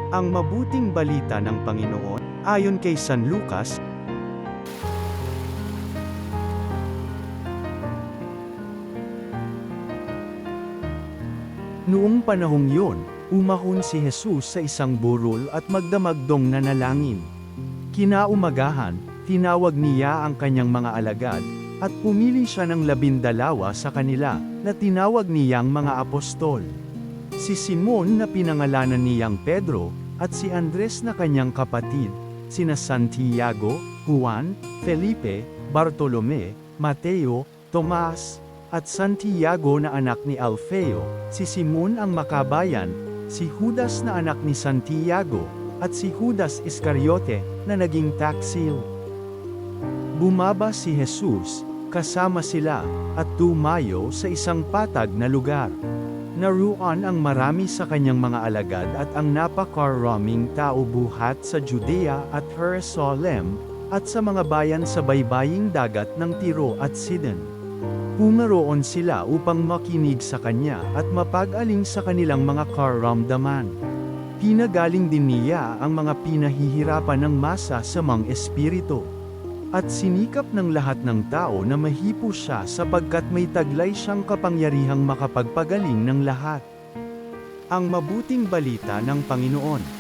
Ang mabuting balita ng Panginoon, ayon kay San Lucas. Noong panahong yun, umahon si Jesus sa isang burol at magdamagdong nanalangin. Kinaumagahan, tinawag niya ang kanyang mga alagad, at pumili siya ng 12 sa kanila, na tinawag niyang mga apostol. Si Simon na pinangalanan niyang Pedro, at si Andres na kanyang kapatid, sina Santiago, Juan, Felipe, Bartolome, Mateo, Tomas, at Santiago na anak ni Alfeo, si Simon ang Makabayan, si Judas na anak ni Santiago, at si Judas Iscariote, na naging taksil. Bumaba si Jesus, kasama sila, at tumayo sa isang patag na lugar. Naruan ang marami sa kanyang mga alagad at ang napakaraming tao buhat sa Judea at Jerusalem, at sa mga bayan sa baybaying dagat ng Tiro at Sidon. Pumaroon sila upang makinig sa kanya at mapag-aling sa kanilang mga karamdaman. Pinagaling din niya ang mga pinahihirapan ng masa sa mga espiritu. At sinikap ng lahat ng tao na mahipo siya sapagkat may taglay siyang kapangyarihang makapagpagaling ng lahat. Ang mabuting balita ng Panginoon.